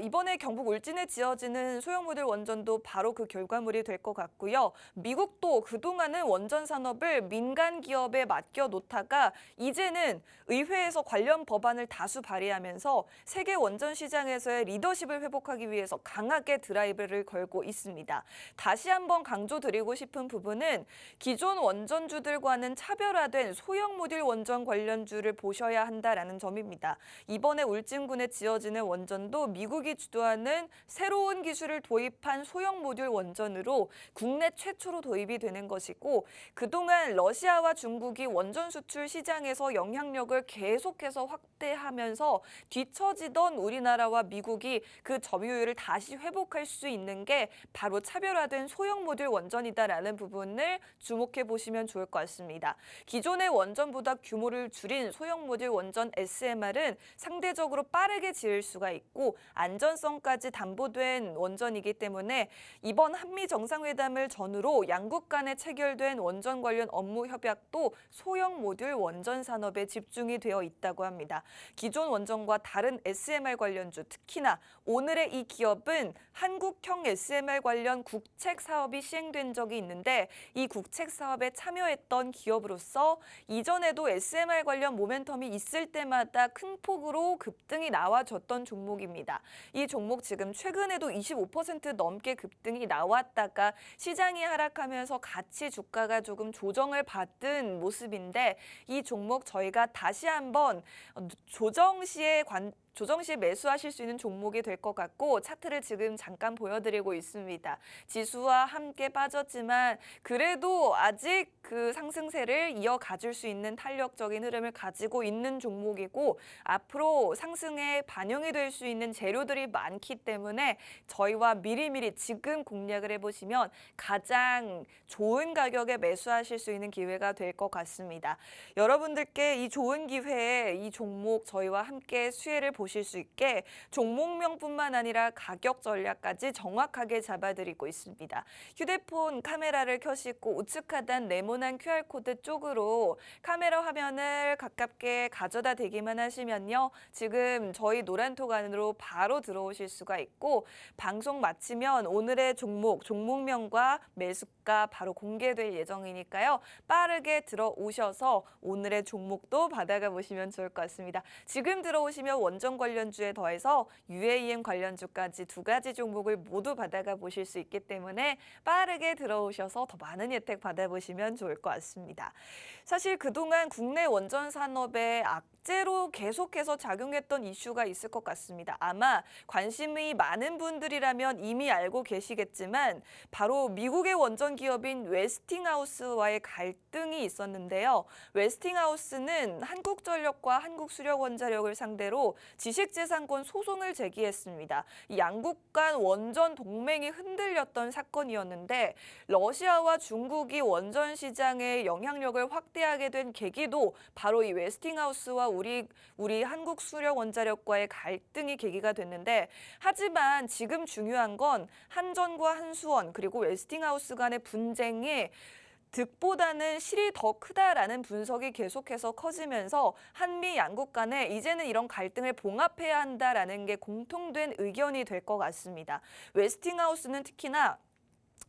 Speaker 1: 이번에 경북 울진에 지어지는 소형 모듈 원전도 바로 그 결과물이 될 것 같고요. 미국도 그동안은 원전 산업을 민간 기업에 맡겨 놓다가 이제는 의회에서 관련 법안을 다수 발의하면서 세계 원전 시장에서의 리더십을 회복하기 위해서 강하게 드라이브를 걸고 있습니다. 다시 한번 강조드리고 싶은 부분은 기존 원전주들과는 차별화된 소형 모듈 원전 관련주를 보셔야 한다라는 점입니다. 이번에 울진군에 지어지는 원전도 미국이 주도하는 새로운 기술을 도입한 소형 모듈 원전으로 국내 최초로 도입이 되는 것이고, 그동안 러시아와 중국이 원전 수출 시장에서 영향력을 계속해서 확대하면서 뒤처지던 우리나라와 미국이 그 점유율을 다시 회복할 수 있는 게 바로 차별화된 소형 모듈 원전이다라는 부분을 주목해 보시면 좋을 것 같습니다. 기존의 원전보다 규모를 줄인 소형 모듈 원전 SMR은 상대적으로 빠르게 지을 수가 있고 안전성까지 담보된 원전이기 때문에 이번 한미 정상회담을 전후로 양국 간에 체결된 원전 원전 관련 업무 협약도 소형 모듈 원전 산업에 집중이 되어 있다고 합니다. 기존 원전과 다른 SMR 관련주, 특히나 오늘의 이 기업은 한국형 SMR 관련 국책 사업이 시행된 적이 있는데 이 국책 사업에 참여했던 기업으로서 이전에도 SMR 관련 모멘텀이 있을 때마다 큰 폭으로 급등이 나와줬던 종목입니다. 이 종목 지금 최근에도 25% 넘게 급등이 나왔다가 시장이 하락하면서 같이 주가가 조금 조정을 받은 모습인데 이 종목 저희가 다시 한번 조정 시에 매수하실 수 있는 종목이 될 것 같고 차트를 지금 잠깐 보여드리고 있습니다. 지수와 함께 빠졌지만 그래도 아직 그 상승세를 이어가줄 수 있는 탄력적인 흐름을 가지고 있는 종목이고 앞으로 상승에 반영이 될 수 있는 재료들이 많기 때문에 저희와 미리미리 지금 공략을 해보시면 가장 좋은 가격에 매수하실 수 있는 기회가 될 것 같습니다. 여러분들께 이 좋은 기회에 이 종목 저희와 함께 수혜를 보실 수 있게 종목명뿐만 아니라 가격 전략까지 정확하게 잡아드리고 있습니다. 휴대폰 카메라를 켜시고 우측 하단 네모난 QR코드 쪽으로 카메라 화면을 가깝게 가져다 대기만 하시면요. 지금 저희 노란톡 안으로 바로 들어오실 수가 있고 방송 마치면 오늘의 종목명과 매수가 바로 공개될 예정이니까요. 빠르게 들어오셔서 오늘의 종목도 받아가 보시면 좋을 것 같습니다. 지금 들어오시면 원전 관련주에 더해서 UAM 관련주까지 두 가지 종목을 모두 받아가 보실 수 있기 때문에 빠르게 들어오셔서 더 많은 혜택 받아보시면 좋을 것 같습니다. 사실 그동안 국내 원전 산업에 악재로 계속해서 작용했던 이슈가 있을 것 같습니다. 아마 관심이 많은 분들이라면 이미 알고 계시겠지만 바로 미국의 원전 기업인 웨스팅하우스와의 갈등이 있었는데요. 웨스팅하우스는 한국전력과 한국수력원자력을 상대로 지식재산권 소송을 제기했습니다. 이 양국 간 원전 동맹이 흔들렸던 사건이었는데 러시아와 중국이 원전 시장의 영향력을 확대하게 된 계기도 바로 이 웨스팅하우스와 우리 한국수력원자력과의 갈등이 계기가 됐는데 하지만 지금 중요한 건 한전과 한수원 그리고 웨스팅하우스 간의 분쟁이 득보다는 실이 더 크다라는 분석이 계속해서 커지면서 한미 양국 간에 이제는 이런 갈등을 봉합해야 한다라는 게 공통된 의견이 될 것 같습니다. 웨스팅하우스는 특히나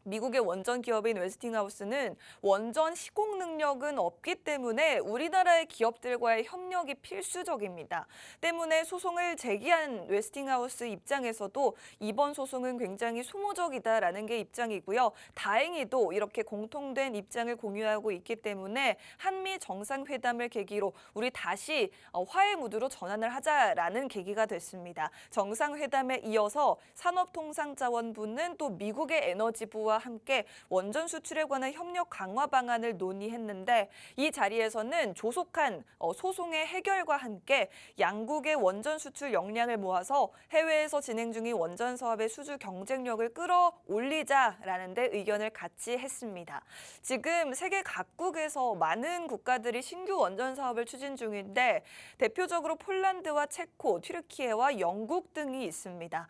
Speaker 1: 미국의 원전 기업인 웨스팅하우스는 원전 시공 능력은 없기 때문에 우리나라의 기업들과의 협력이 필수적입니다. 때문에 소송을 제기한 웨스팅하우스 입장에서도 이번 소송은 굉장히 소모적이다라는 게 입장이고요. 다행히도 이렇게 공통된 입장을 공유하고 있기 때문에 한미 정상회담을 계기로 우리 다시 화해 무드로 전환을 하자라는 계기가 됐습니다. 정상회담에 이어서 산업통상자원부는 또 미국의 에너지부와 함께 원전 수출에 관한 협력 강화 방안을 논의했는데 이 자리에서는 조속한 소송의 해결과 함께 양국의 원전 수출 역량을 모아서 해외에서 진행 중인 원전 사업의 수주 경쟁력을 끌어올리자라는 데 의견을 같이 했습니다. 지금 세계 각국에서 많은 국가들이 신규 원전 사업을 추진 중인데 대표적으로 폴란드와 체코, 튀르키예와 영국 등이 있습니다.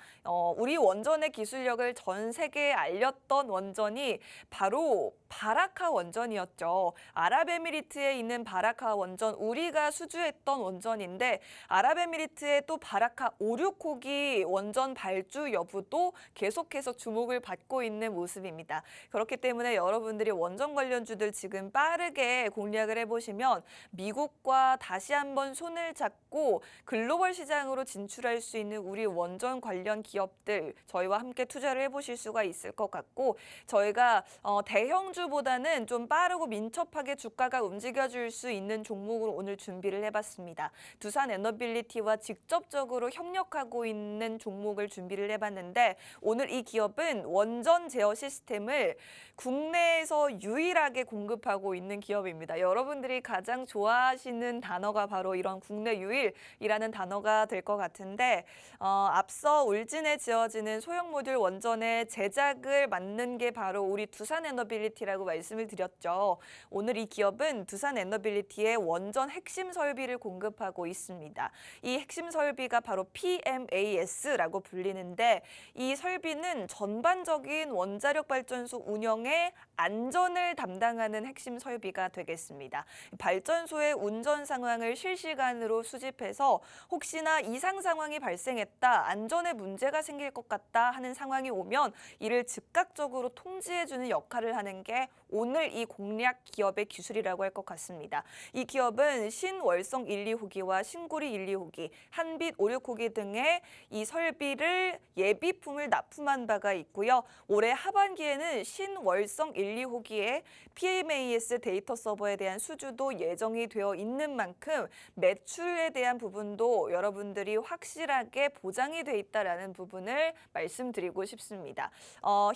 Speaker 1: 우리 원전의 기술력을 전 세계에 알렸던 원전이 바로 바라카 원전이었죠. 아랍에미리트에 있는 바라카 원전, 우리가 수주했던 원전인데 아랍에미리트의 또 바라카 5, 6호기 원전 발주 여부도 계속해서 주목을 받고 있는 모습입니다. 그렇기 때문에 여러분들이 원전 관련주들 지금 빠르게 공략을 해보시면 미국과 다시 한번 손을 잡고 글로벌 시장으로 진출할 수 있는 우리 원전 관련 기업들 저희와 함께 투자를 해보실 수가 있을 것 같고 저희가 대형주보다는 좀 빠르고 민첩하게 주가가 움직여줄 수 있는 종목으로 오늘 준비를 해봤습니다. 두산 에너빌리티와 직접적으로 협력하고 있는 종목을 준비를 해봤는데 오늘 이 기업은 원전 제어 시스템을 국내에서 유일하게 공급하고 있는 기업입니다. 여러분들이 가장 좋아하시는 단어가 바로 이런 국내 유일이라는 단어가 될 것 같은데 앞서 울진에 지어지는 소형 모듈 원전의 제작을 맡는 남는 게 바로 우리 두산에너빌리티라고 말씀을 드렸죠. 오늘 이 기업은 두산에너빌리티의 원전 핵심 설비를 공급하고 있습니다. 이 핵심 설비가 바로 PMAS라고 불리는데 이 설비는 전반적인 원자력 발전소 운영의 안전을 담당하는 핵심 설비가 되겠습니다. 발전소의 운전 상황을 실시간으로 수집해서 혹시나 이상 상황이 발생했다, 안전에 문제가 생길 것 같다 하는 상황이 오면 이를 즉각적으로 통지해주는 역할을 하는 게 오늘 이 공략 기업의 기술이라고 할 것 같습니다. 이 기업은 신월성 1, 2호기와 신구리 1, 2호기, 한빛 5, 6호기 등의 이 설비를 예비품을 납품한 바가 있고요. 올해 하반기에는 신월성 1, 2호기에 PMAS 데이터 서버에 대한 수주도 예정이 되어 있는 만큼 매출에 대한 부분도 여러분들이 확실하게 보장이 돼 있다라는 부분을 말씀드리고 싶습니다.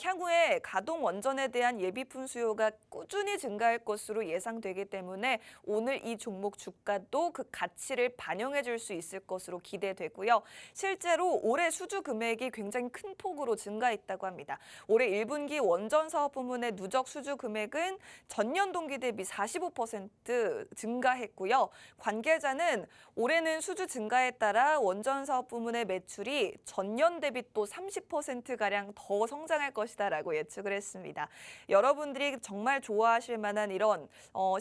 Speaker 1: 향후에 가동 원전에 대한 예비품 수요가 꾸준히 증가할 것으로 예상되기 때문에 오늘 이 종목 주가도 그 가치를 반영해 줄 수 있을 것으로 기대되고요. 실제로 올해 수주 금액이 굉장히 큰 폭으로 증가했다고 합니다. 올해 1분기 원전 사업 부문의 누적 수주 금액은 전년 동기 대비 45% 증가했고요. 관계자는 올해는 수주 증가에 따라 원전 사업 부문의 매출이 전년 대비 또 30%가량 더 성장할 것이다라고 예측을 했습니다. 여러분들이 정말 좋아하실 만한 이런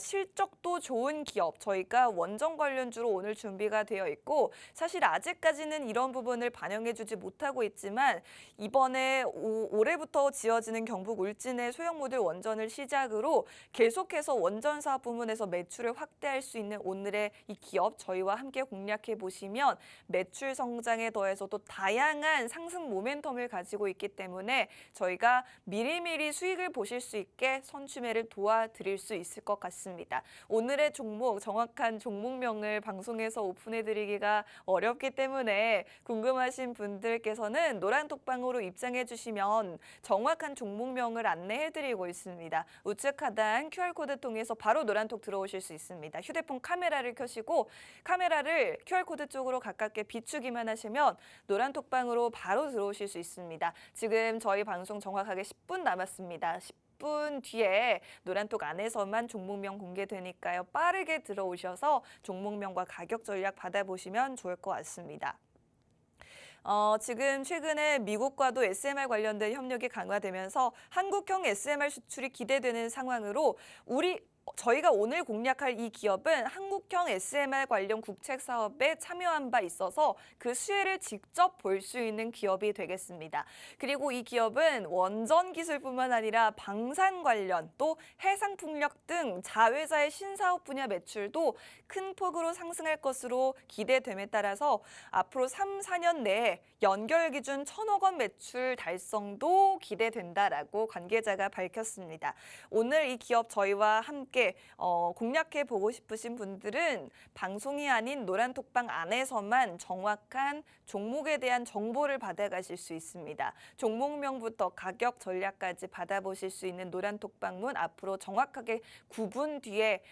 Speaker 1: 실적도 좋은 기업, 저희가 원전 관련주로 오늘 준비가 되어 있고 사실 아직까지는 이런 부분을 반영해주지 못하고 있지만 이번에 올해부터 지어지는 경북 울진의 소형 모듈 원전을 시작으로 계속해서 원전 사업 부문에서 매출을 확대할 수 있는 오늘의 이 기업 저희와 함께 공략해 보시면 매출 성장에 더해서 또 다양한 상승 모멘텀을 가지고 있기 때문에 저희가 미리미리 수익을 보실 수 있게 선취매를 도와드릴 수 있을 것 같습니다. 오늘의 종목, 정확한 종목명을 방송에서 오픈해드리기가 어렵기 때문에 궁금하신 분들께서는 노란톡방으로 입장해 주시면 정확한 종목명을 안내해드리고 있습니다. 우측 하단 QR코드 통해서 바로 노란톡 들어오실 수 있습니다. 휴대폰 카메라를 켜시고 카메라를 QR코드 쪽으로 가깝게 비추기만 하시면 노란톡방으로 바로 들어오실 수 있습니다. 지금 저희 방송 정확하게 10분 남았습니다. 10분 뒤에 노란톡 안에서만 종목명 공개되니까요. 빠르게 들어오셔서 종목명과 가격 전략 받아보시면 좋을 것 같습니다. 지금 최근에 미국과도 SMR 관련된 협력이 강화되면서 한국형 SMR 수출이 기대되는 상황으로 저희가 오늘 공략할 이 기업은 한국형 SMR 관련 국책 사업에 참여한 바 있어서 그 수혜를 직접 볼 수 있는 기업이 되겠습니다. 그리고 이 기업은 원전 기술뿐만 아니라 방산 관련 또 해상풍력 등 자회사의 신사업 분야 매출도 큰 폭으로 상승할 것으로 기대됨에 따라서 앞으로 3, 4년 내에 연결 기준 1,000억 원 매출 달성도 기대된다라고 관계자가 밝혔습니다. 오늘 이 기업 저희와 함께 공략해 보고 싶으신 분들은 방송이 아닌 노란톡방 안에서만 정확한 종목에 대한 정보를 받아가실 수 있습니다. 종목명부터 가격 전략까지 받아보실 수 있는 노란톡방문 앞으로 정확하게 9분 뒤에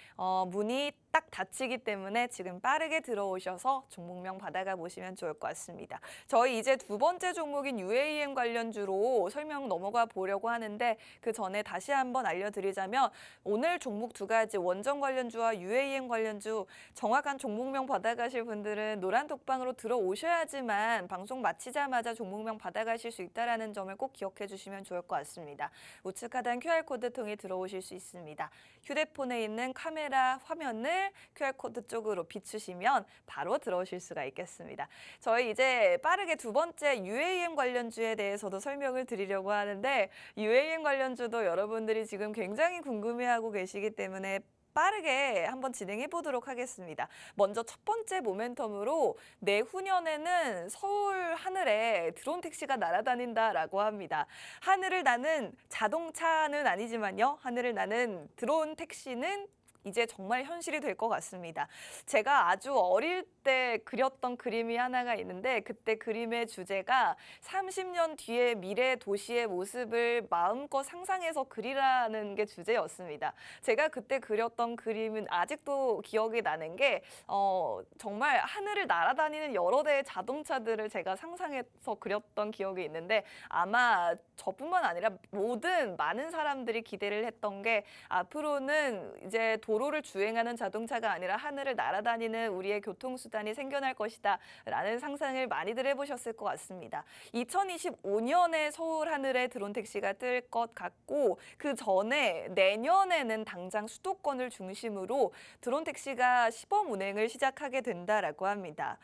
Speaker 1: 문이 딱 닫히기 때문에 지금 빠르게 들어오셔서 종목명 받아가 보시면 좋을 것 같습니다. 저희 이제 두 번째 종목인 UAM 관련주로 설명 넘어가 보려고 하는데 그 전에 다시 한번 알려드리자면 오늘 종목 두 가지 원전 관련주와 UAM 관련주 정확한 종목명 받아가실 분들은 노란톡방으로 들어오셔야지만 방송 마치자마자 종목명 받아가실 수 있다는 점을 꼭 기억해 주시면 좋을 것 같습니다. 우측 하단 QR코드 통해 들어오실 수 있습니다. 휴대폰에 있는 카메라 화면을 QR코드 쪽으로 비추시면 바로 들어오실 수가 있겠습니다. 저희 이제 빠르게 두 번째 UAM 관련주에 대해서도 설명을 드리려고 하는데 UAM 관련주도 여러분들이 지금 굉장히 궁금해하고 계시기 때문에 빠르게 한번 진행해 보도록 하겠습니다. 먼저 첫 번째 모멘텀으로 내후년에는 서울 하늘에 드론 택시가 날아다닌다라고 합니다. 하늘을 나는 자동차는 아니지만요. 하늘을 나는 드론 택시는 이제 정말 현실이 될 것 같습니다. 제가 아주 어릴 때 그렸던 그림이 하나가 있는데 그때 그림의 주제가 30년 뒤의 미래 도시의 모습을 마음껏 상상해서 그리라는 게 주제였습니다. 제가 그때 그렸던 그림은 아직도 기억이 나는 게 정말 하늘을 날아다니는 여러 대의 자동차들을 제가 상상해서 그렸던 기억이 있는데 아마 저뿐만 아니라 모든 많은 사람들이 기대를 했던 게 앞으로는 이제 도로를 주행하는 자동차가 아니라 하늘을 날아다니는 우리의 교통수단이 생겨날 것이다 라는 상상을 많이들 해보셨을 것 같습니다. 2025년에 서울 하늘에 드론 택시가 뜰 것 같고 그 전에 내년에는 당장 수도권을 중심으로 드론 택시가 시범 운행을 시작하게 된다라고 합니다.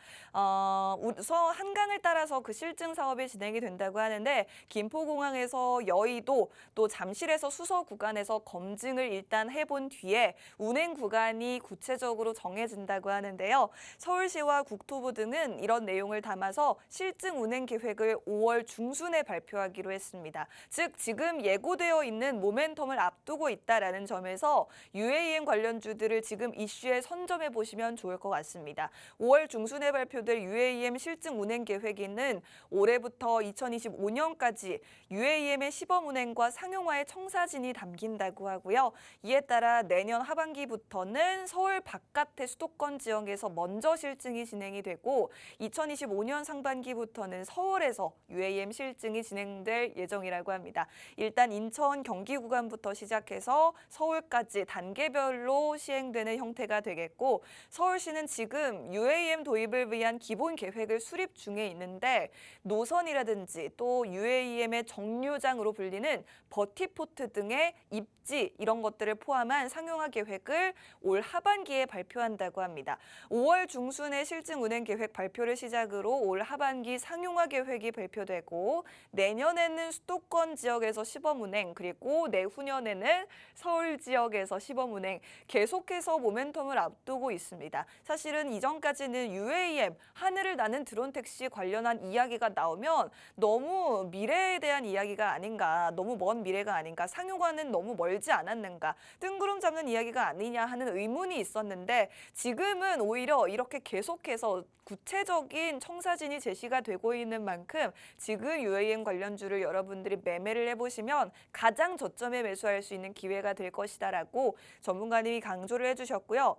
Speaker 1: 우선 한강을 따라서 그 실증 사업이 진행이 된다고 하는데 김포공항에서 여의도 또 잠실에서 수서 구간에서 검증을 일단 해본 뒤에 운행 구간이 구체적으로 정해진다고 하는데요. 서울시와 국토부 등은 이런 내용을 담아서 실증 운행 계획을 5월 중순에 발표하기로 했습니다. 즉 지금 예고되어 있는 모멘텀을 앞두고 있다라는 점에서 UAM 관련주들을 지금 이슈에 선점해 보시면 좋을 것 같습니다. 5월 중순에 발표될 UAM 실증 운행 계획에는 올해부터 2025년까지 UAM의 시범 운행과 상용화의 청사진이 담긴다고 하고요. 이에 따라 내년 하반기부터는 서울 바깥의 수도권 지역에서 먼저 실증이 진행이 되고 2025년 상반기부터는 서울에서 UAM 실증이 진행될 예정이라고 합니다. 일단 인천 경기 구간부터 시작해서 서울까지 단계별로 시행되는 형태가 되겠고 서울시는 지금 UAM 도입을 위한 기본 계획을 수립 중에 있는데 노선이라든지 또 UAM의 정류장으로 불리는 버티포트 등의 입지 이런 것들을 포함한 상용화 계획을 올 하반기에 발표한다고 합니다. 5월 중순에 실증 운행 계획 발표를 시작으로 올 하반기 상용화 계획이 발표되고 내년에는 수도권 지역에서 시범 운행 그리고 내후년에는 서울 지역에서 시범 운행 계속해서 모멘텀을 앞두고 있습니다. 사실은 이전까지는 UAM 하늘을 나는 드론 택시 관련한 이야기가 나오면 너무 미래에 대한 이야기가 아닌가 너무 먼 미래가 아닌가 상용화는 너무 멀지 않았는가 뜬구름 잡는 이야기가 아니냐 하는 의문이 있었는데 지금은 오히려 이렇게 계속해서 구체적인 청사진이 제시가 되고 있는 만큼 지금 UAM 관련주를 여러분들이 매매를 해보시면 가장 저점에 매수할 수 있는 기회가 될 것이다라고 전문가님이 강조를 해주셨고요.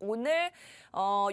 Speaker 1: 오늘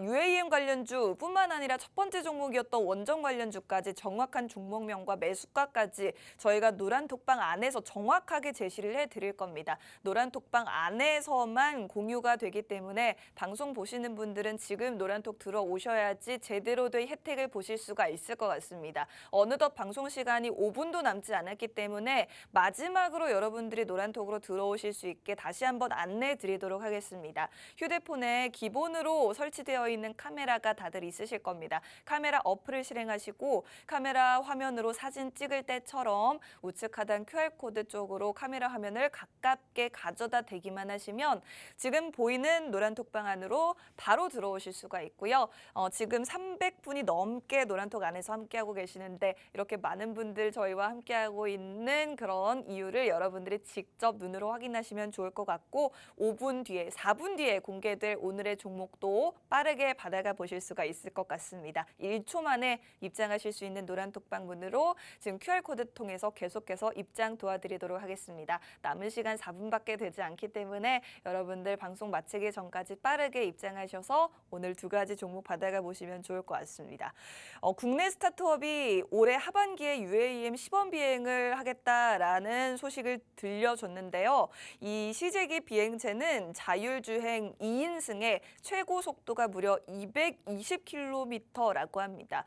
Speaker 1: UAM 관련주뿐만 아니라 첫 번째 종목이었던 원전 관련주까지 정확한 종목명과 매수가까지 저희가 노란톡방 안에서 정확하게 제시를 해드릴 겁니다. 노란톡방 안에서만 공유가 되기 때문에 방송 보시는 분들은 지금 노란톡 들어오셔야지 제대로 된 혜택을 보실 수가 있을 것 같습니다. 어느덧 방송 시간이 5분도 남지 않았기 때문에 마지막으로 여러분들이 노란톡으로 들어오실 수 있게 다시 한번 안내해 드리도록 하겠습니다. 휴대폰에 기본으로 설치되어 있는 카메라가 다들 있으실 겁니다. 카메라 어플을 실행하시고 카메라 화면으로 사진 찍을 때처럼 우측 하단 QR코드 쪽으로 카메라 화면을 가깝게 가져다 대기만 하시면 지금 보이는 노란톡방 안으로 바로 들어오실 수가 있고요. 지금 300분이 넘게 노란톡 안에서 함께하고 계시는데 이렇게 많은 분들 저희와 함께하고 있는 그런 이유를 여러분들이 직접 눈으로 확인하시면 좋을 것 같고 5분 뒤에, 4분 뒤에 공개될 오늘의 종목도 빠르게 받아가 보실 수가 있을 것 같습니다. 1초 만에 입장하실 수 있는 노란톡방 문으로 지금 QR코드 통해서 계속해서 입장 도와드리도록 하겠습니다. 남은 시간 4분밖에 되지 않기 때문에 여러분들 방송 마치기 전까지 빠르게 입장하셔서 오늘 두 가지 종목 받아가 보시면 좋을 것 같습니다. 국내 스타트업이 올해 하반기에 UAM 시범 비행을 하겠다라는 소식을 들려줬는데요. 이 시제기 비행체는 자율주행 2인승에 최고 속도가 무려 220km라고 합니다.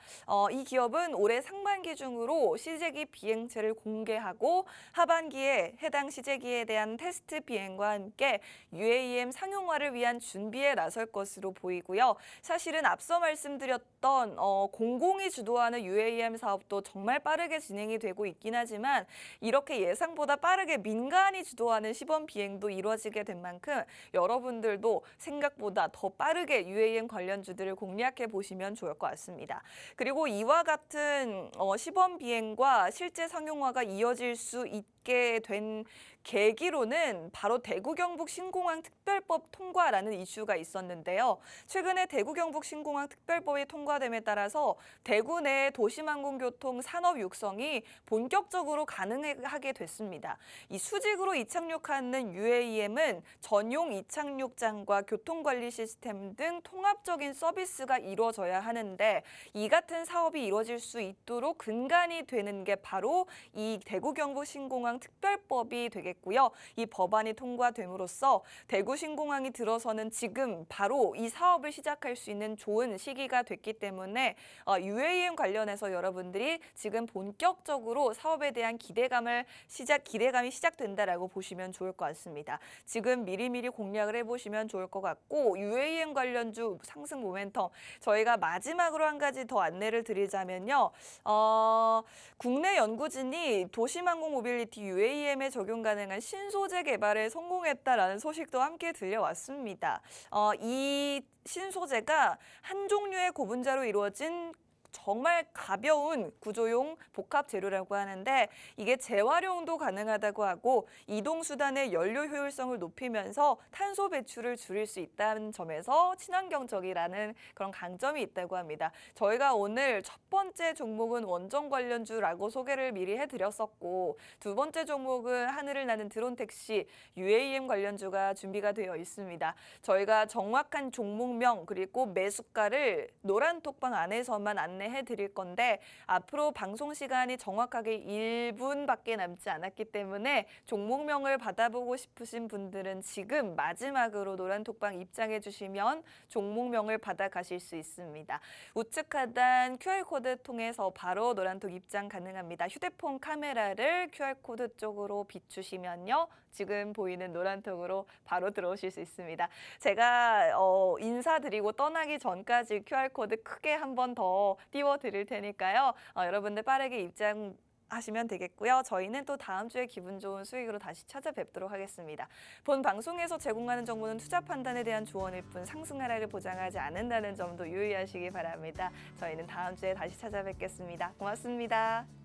Speaker 1: 이 기업은 올해 상반기 중으로 시제기 비행체를 공개하고 하반기에 해당 시제기에 대한 테스트 비행과 함께 UAM 상용화를 위한 준비에 나설 것으로 보이고요. 사실은 앞서 말씀드렸던 공공이 주도하는 UAM 사업도 정말 빠르게 진행이 되고 있긴 하지만 이렇게 예상보다 빠르게 민간이 주도하는 시범 비행도 이루어지게 된 만큼 여러분들도 생각보다 더 빠르게 UAM 관련주들을 공략해 보시면 좋을 것 같습니다. 그리고 이와 같은 시범 비행과 실제 상용화가 이어질 수 있게 된 계기로는 바로 대구 경북 신공항 특별법 통과라는 이슈가 있었는데요. 최근에 대구 경북 신공항 특별법이 통과됨에 따라서 대구 내 도심항공교통 산업 육성이 본격적으로 가능하게 됐습니다. 이 수직으로 이착륙하는 UAM은 전용 이착륙장과 교통관리 시스템 등 통합적인 서비스가 이루어져야 하는데 이 같은 사업이 이루어질 수 있도록 근간이 되는 게 바로 이 대구 경북 신공항 특별법이 되겠고요. 이 법안이 통과됨으로써 대구 신공항이 들어서는 지금 바로 이 사업을 시작할 수 있는 좋은 시기가 됐기 때문에 UAM 관련해서 여러분들이 지금 본격적으로 사업에 대한 기대감이 시작된다라고 보시면 좋을 것 같습니다. 지금 미리미리 공략을 해보시면 좋을 것 같고 UAM 관련주 상승 모멘텀 저희가 마지막으로 한 가지 더 안내를 드리자면요. 국내 연구진이 도심항공 모빌리티 UAM에 적용 가능한 신소재 개발에 성공했다라는 소식도 함께 들려왔습니다. 이 신소재가 한 종류의 고분자로 이루어진 정말 가벼운 구조용 복합 재료라고 하는데 이게 재활용도 가능하다고 하고 이동수단의 연료 효율성을 높이면서 탄소 배출을 줄일 수 있다는 점에서 친환경적이라는 그런 강점이 있다고 합니다. 저희가 오늘 첫 번째 종목은 원전 관련주라고 소개를 미리 해드렸었고 두 번째 종목은 하늘을 나는 드론 택시 UAM 관련주가 준비가 되어 있습니다. 저희가 정확한 종목명 그리고 매수가를 노란 톡방 안에서만 안내해 드릴 건데 앞으로 방송 시간이 정확하게 1분밖에 남지 않았기 때문에 종목명을 받아보고 싶으신 분들은 지금 마지막으로 노란 톡방 입장해 주시면 종목명을 받아가실 수 있습니다. 우측 하단 QR코드 통해서 바로 노란톡 입장 가능합니다. 휴대폰 카메라를 QR코드 쪽으로 비추시면요. 지금 보이는 노란톡으로 바로 들어오실 수 있습니다. 제가 인사드리고 떠나기 전까지 QR코드 크게 한 번 더 띄워드릴 테니까요. 여러분들 빠르게 입장하시면 되겠고요. 저희는 또 다음 주에 기분 좋은 수익으로 다시 찾아뵙도록 하겠습니다. 본 방송에서 제공하는 정보는 투자 판단에 대한 조언일 뿐 상승 하락을 보장하지 않는다는 점도 유의하시기 바랍니다. 저희는 다음 주에 다시 찾아뵙겠습니다. 고맙습니다.